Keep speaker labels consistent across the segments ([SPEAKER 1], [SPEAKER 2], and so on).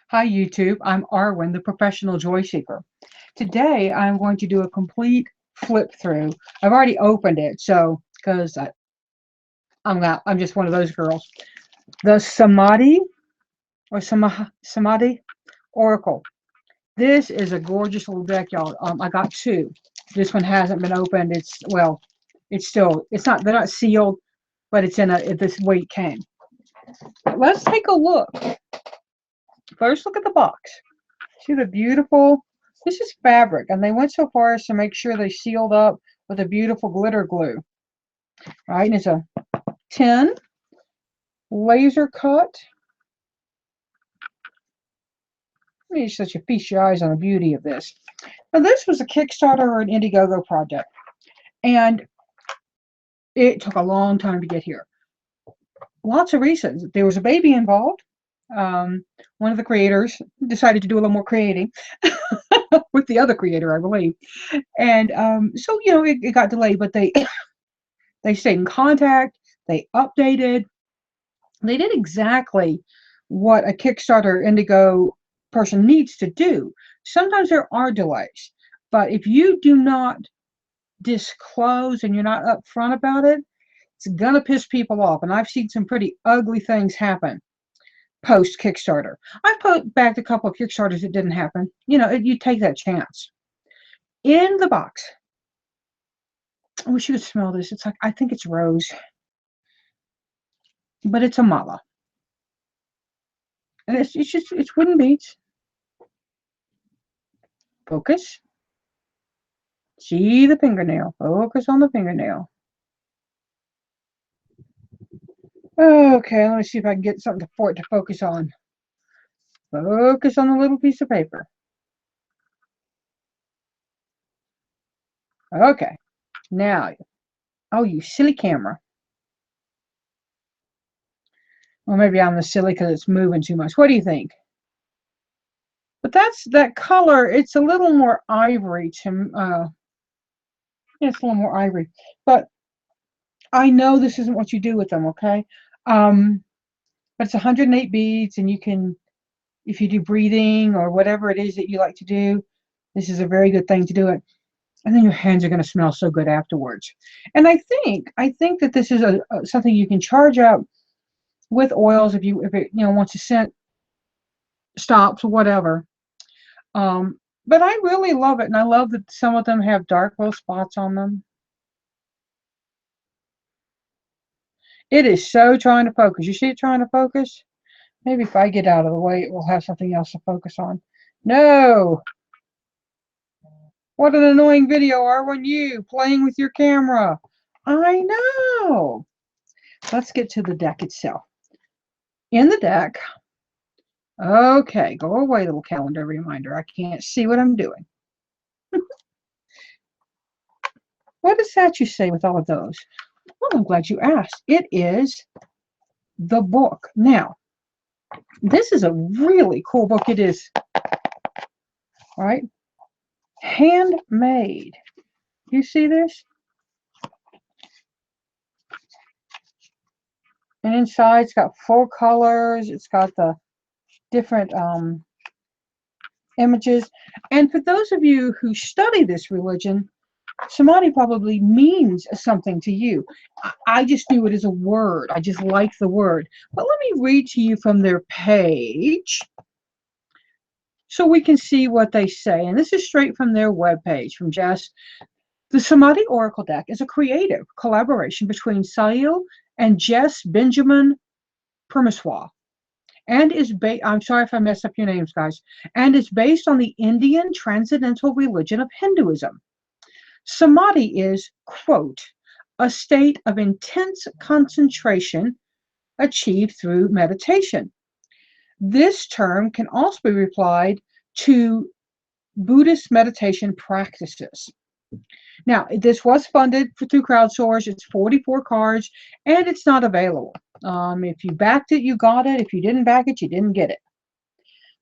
[SPEAKER 1] Hi YouTube, I'm Arwen, the professional joy seeker. Today I'm going to do a complete flip through. I've already opened it, so because I'm just one of those girls. The Samadhi or Samadhi Oracle. This is a gorgeous little deck, y'all. I got two. This one hasn't been opened. It's not, they're not sealed, but it's this way it came. Let's take a look. First, look at the box. See the beautiful, this is fabric, and they went so far as to make sure they sealed up with a beautiful glitter glue. Right, and it's a tin, laser cut. Let me just let you feast your eyes on the beauty of this. Now, this was a Kickstarter or an Indiegogo project, and it took a long time to get here. Lots of reasons. There was a baby involved. One of the creators decided to do a little more creating with the other creator, I believe. And so, it got delayed, but they they stayed in contact, they updated, they did exactly what a Kickstarter Indigo person needs to do. Sometimes there are delays, but if you do not disclose and you're not upfront about it, it's gonna piss people off. And I've seen some pretty ugly things happen post Kickstarter. I've put back a couple of Kickstarters that didn't happen. You take that chance. In the box, I wish you could smell this. It's like, I think it's rose, but it's a mala. And it's wooden beads. Focus. See the fingernail. Focus on the fingernail. Okay, let me see if I can get something for it to focus on. Focus on the little piece of paper. Okay. Now, oh, you silly camera. Well, maybe I'm the silly because it's moving too much. What do you think? But that color. It's a little more ivory to it's a little more ivory. But I know this isn't what you do with them, okay? But it's 108 beads, and you can, if you do breathing or whatever it is that you like to do, this is a very good thing to do it. And then your hands are going to smell so good afterwards. And I think that this is something you can charge up with oils if it wants to scent stops or whatever. But I really love it, and I love that some of them have dark little spots on them. It is so trying to focus. You see it trying to focus? Maybe if I get out of the way, it will have something else to focus on. No! What an annoying video, Arwen, you playing with your camera. I know. Let's get to the deck itself. In the deck, okay, go away, little calendar reminder. I can't see what I'm doing. What does that you say with all of those? Well, I'm glad you asked. It is the book. Now, this is a really cool book. It is, right? Handmade. You see this? And inside it's got full colors. It's got the different images. And for those of you who study this religion, Samadhi probably means something to you. I just knew it as a word. I just like the word. But let me read to you from their page so we can see what they say. And this is straight from their webpage, from Jess. The Samadhi Oracle deck is a creative collaboration between Sahil and Jess Benjamin Permiswa, and is I'm sorry if I mess up your names, guys, and is based on the Indian transcendental religion of Hinduism. Samadhi is, quote, a state of intense concentration achieved through meditation. This term can also be applied to Buddhist meditation practices. Now, this was funded through crowdsource. It's 44 cards, and it's not available. If you backed it, you got it. If you didn't back it, you didn't get it.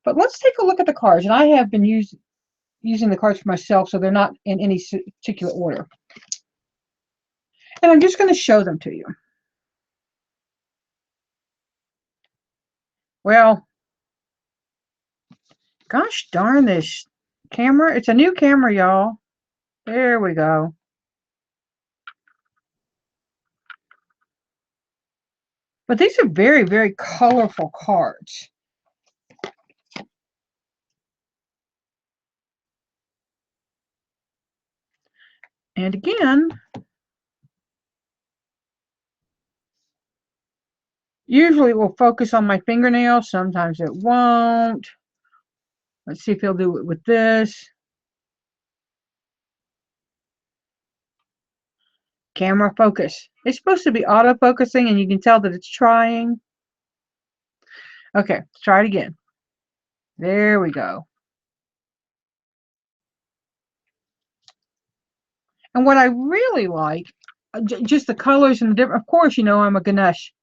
[SPEAKER 1] But let's take a look at the cards. And I have been using the cards for myself, so they're not in any particular order. And I'm just going to show them to you. Well, Gosh darn this camera. It's a new camera, y'all. There we go. But these are very, very colorful cards. And again, usually it will focus on my fingernails. Sometimes it won't. Let's see if he'll do it with this. Camera focus. It's supposed to be auto-focusing, and you can tell that it's trying. Okay, let's try it again. There we go. And what I really like, just the colors and the different, of course, you know, I'm a Ganesh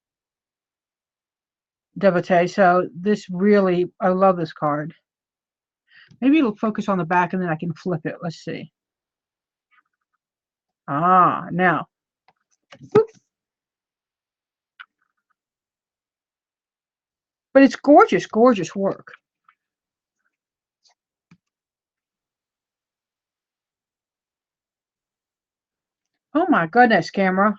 [SPEAKER 1] devotee, so this really, I love this card. Maybe it'll focus on the back and then I can flip it. Let's see. Ah, now. Boop. But it's gorgeous, gorgeous work. Oh my goodness, camera.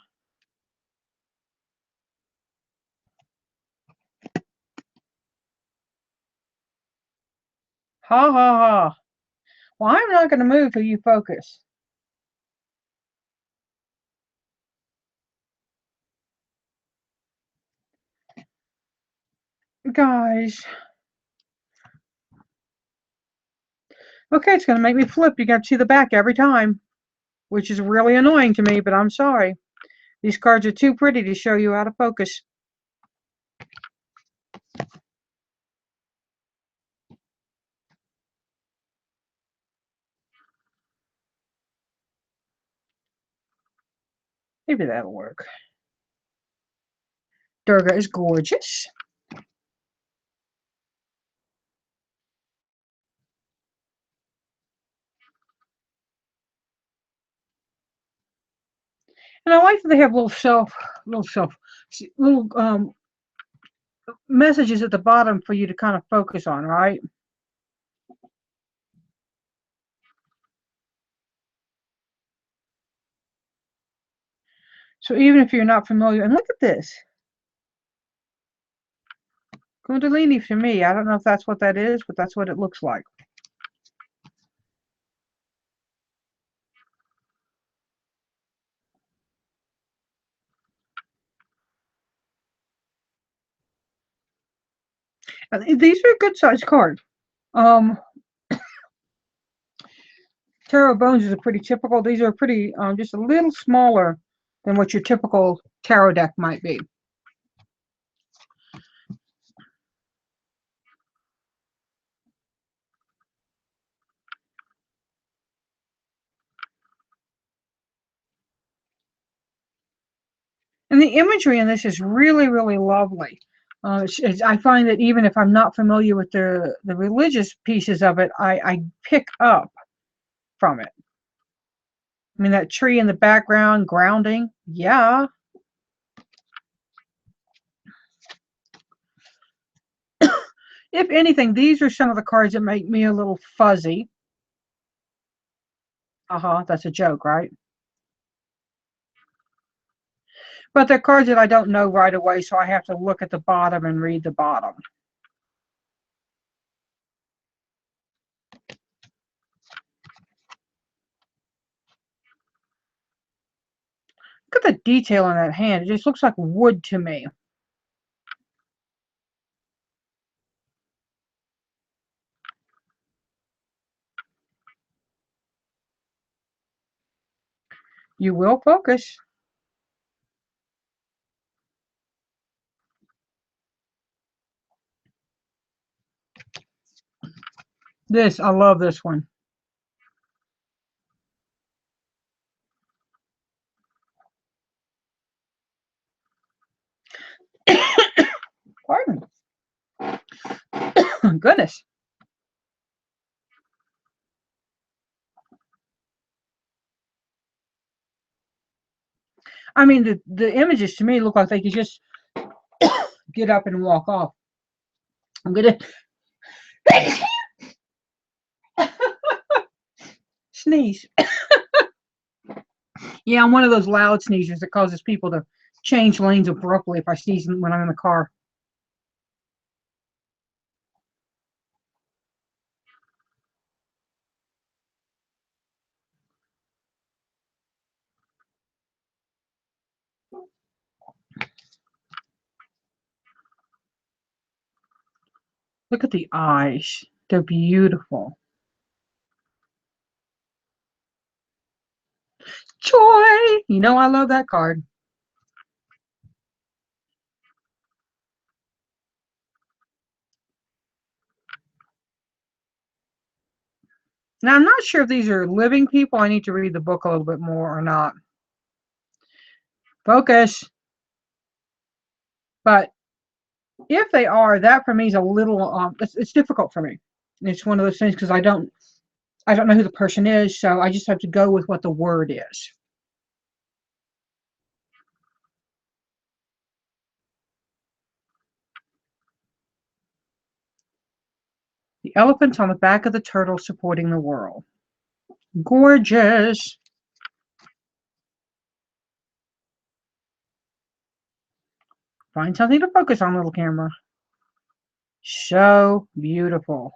[SPEAKER 1] Ha ha ha. Well, I'm not going to move till you focus. Guys. Okay, it's going to make me flip. You got to see the back every time, which is really annoying to me, but I'm sorry. These cards are too pretty to show you out of focus. Maybe that'll work. Durga is gorgeous. And I like that they have little messages at the bottom for you to kind of focus on, right? So even if you're not familiar, and look at this. Kundalini for me, I don't know if that's what that is, but that's what it looks like. And these are a good size card. Tarot Bones is a pretty typical. These are pretty, just a little smaller than what your typical tarot deck might be. And the imagery in this is really, really lovely. I find that even if I'm not familiar with the religious pieces of it, I pick up from it. I mean, that tree in the background, grounding, yeah. If anything, these are some of the cards that make me a little fuzzy. That's a joke, right? But they're cards that I don't know right away, so I have to look at the bottom and read the bottom. Look at the detail in that hand. It just looks like wood to me. You will focus. I love this one. Pardon. Goodness. I mean, the images to me look like they could just get up and walk off. I'm gonna sneeze. Yeah, I'm one of those loud sneezers that causes people to change lanes abruptly if I sneeze when I'm in the car. Look at the eyes. They're beautiful. Joy! You know I love that card. Now, I'm not sure if these are living people. I need to read the book a little bit more or not. Focus. But if they are, that for me is a little, it's difficult for me. It's one of those things because I don't know who the person is, so I just have to go with what the word is. The elephant on the back of the turtle supporting the world. Gorgeous. Find something to focus on, little camera. So beautiful.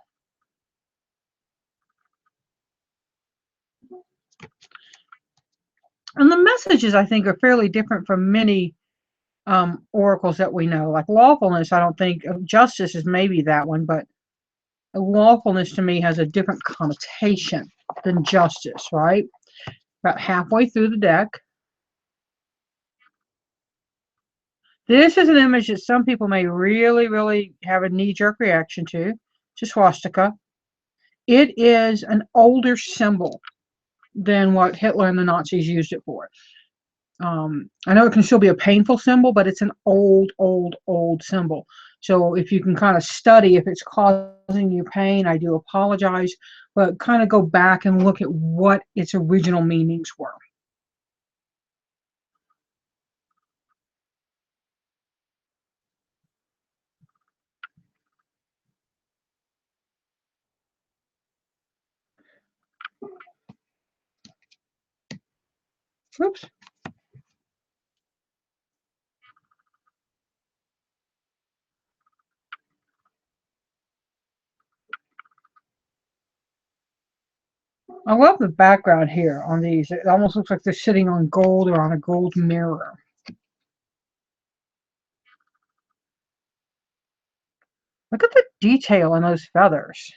[SPEAKER 1] And the messages, I think, are fairly different from many oracles that we know. Like lawfulness, I don't think, justice is maybe that one, but lawfulness to me has a different connotation than justice, right? About halfway through the deck. This is an image that some people may really, really have a knee-jerk reaction to swastika. It is an older symbol than what Hitler and the Nazis used it for. I know it can still be a painful symbol, but it's an old, old, old symbol. So if you can kind of study if it's causing you pain, I do apologize, but kind of go back and look at what its original meanings were. Oops. I love the background here on these. It almost looks like they're sitting on gold or on a gold mirror. Look at the detail in those feathers.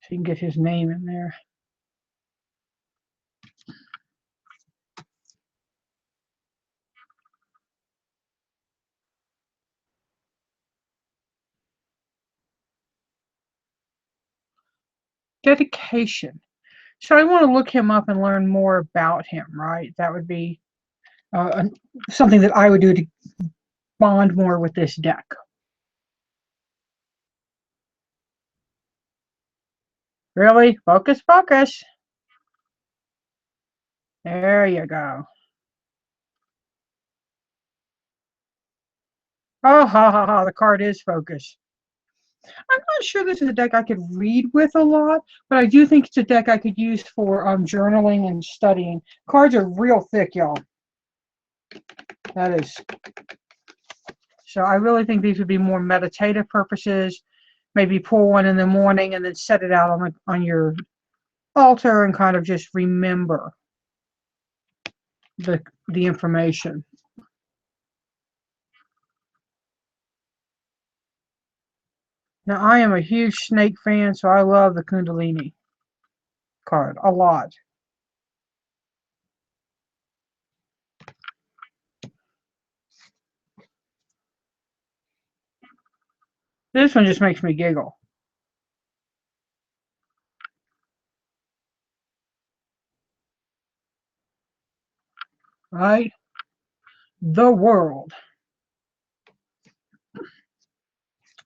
[SPEAKER 1] So you can get his name in there. Dedication. So I want to look him up and learn more about him, right? That would be something that I would do to bond more with this deck. Really? Focus, focus. There you go. Oh, ha, ha, ha. The card is focused. I'm not sure this is a deck I could read with a lot, but I do think it's a deck I could use for journaling and studying. Cards are real thick, y'all. That is. So I really think these would be more meditative purposes. Maybe pull one in the morning and then set it out on your altar and kind of just remember the information. Now I am a huge snake fan, so I love the Kundalini card a lot. This one just makes me giggle. Right? The world.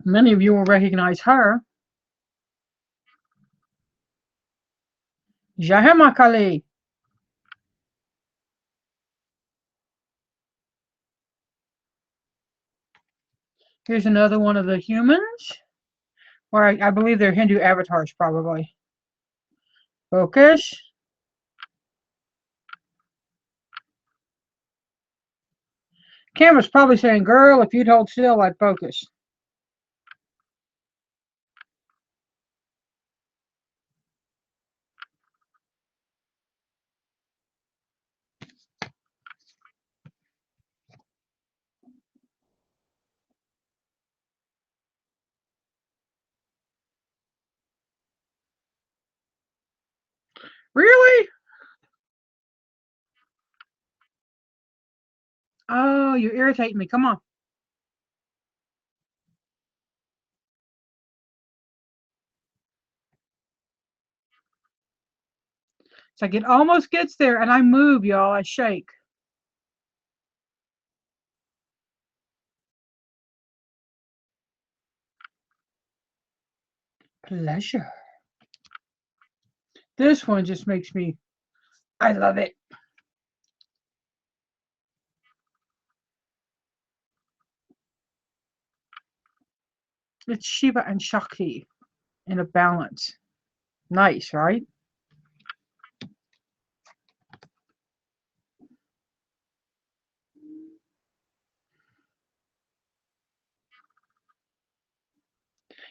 [SPEAKER 1] Many of you will recognize her. Jahema Kali. Here's another one of the humans, or I believe they're Hindu avatars, probably. Focus. Camera's probably saying, girl, if you'd hold still, I'd focus. Really? Oh, you're irritating me. Come on. It's like it almost gets there, and I move, y'all. I shake. Pleasure. This one just makes me, I love it. It's Shiva and Shakti in a balance. Nice, right?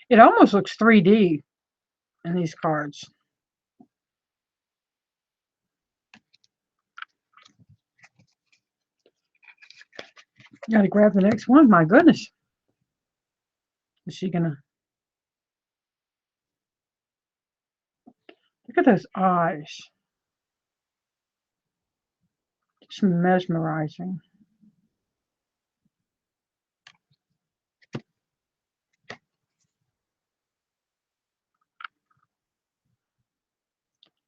[SPEAKER 1] It almost looks 3D in these cards. Got to grab the next one. My goodness. Is she going to? Look at those eyes. It's mesmerizing.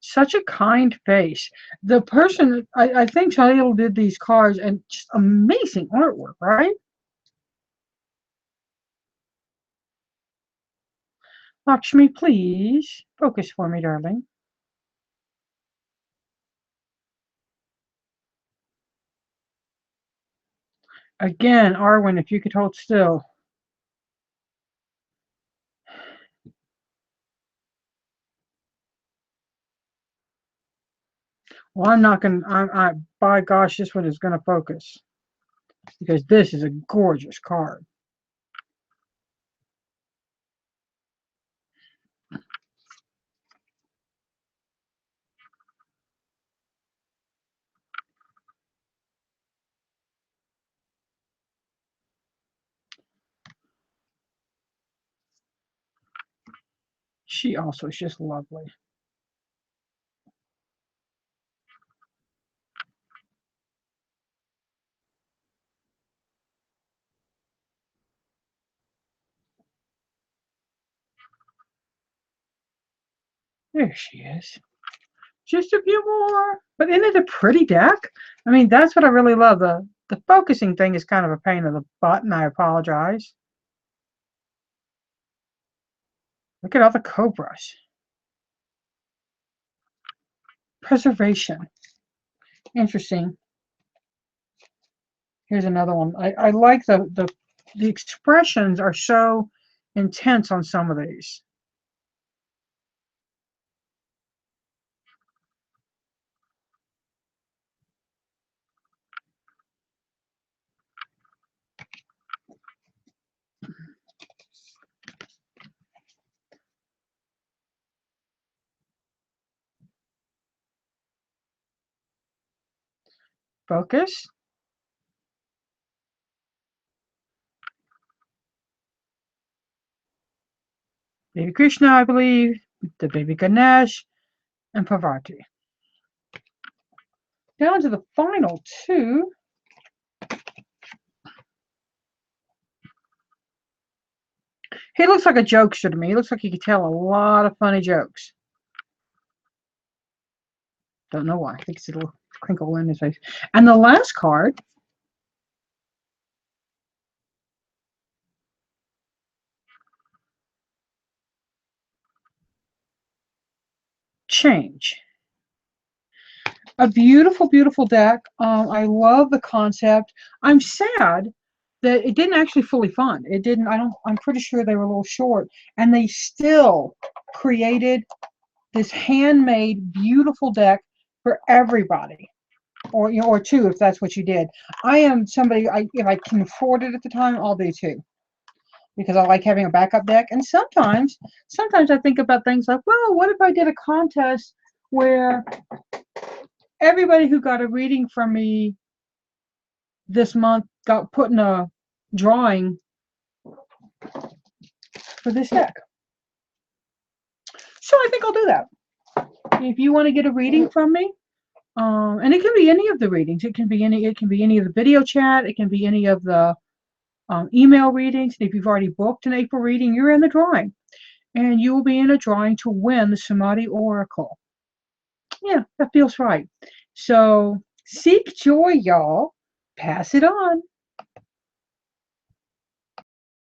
[SPEAKER 1] Such a kind face. The person, I think Shalil did these cards, and just amazing artwork, right? Lakshmi, please focus for me, darling. Again, Arwen, if you could hold still. Well, I'm not going to, by gosh, this one is going to focus. Because this is a gorgeous card. She also is just lovely. There she is. Just a few more. But isn't it a pretty deck? I mean, that's what I really love. The focusing thing is kind of a pain in the butt, and I apologize. Look at all the cobras. Preservation. Interesting. Here's another one. I like the expressions are so intense on some of these. Focus. Baby Krishna, I believe, the baby Ganesh, and Parvati. Down to the final two. He looks like a jokester to me. He looks like he could tell a lot of funny jokes. Don't know why. I think it's a little crinkle in his face. And the last card. Change. A beautiful, beautiful deck. I love the concept. I'm sad that it didn't actually fully fund. It didn't. I'm pretty sure they were a little short, and they still created this handmade, beautiful deck for everybody, or or two if that's what you did. I am somebody. If I can afford it at the time, I'll do two, because I like having a backup deck. And sometimes I think about things like, well, what if I did a contest where everybody who got a reading from me this month got put in a drawing for this deck. So I think I'll do that. If you want to get a reading from me, and it can be any of the readings. It can be any of the video chat. It can be any of the email readings. And if you've already booked an April reading, you're in the drawing, and you will be in a drawing to win the Samadhi Oracle. Yeah, that feels right. So seek joy, y'all. Pass it on.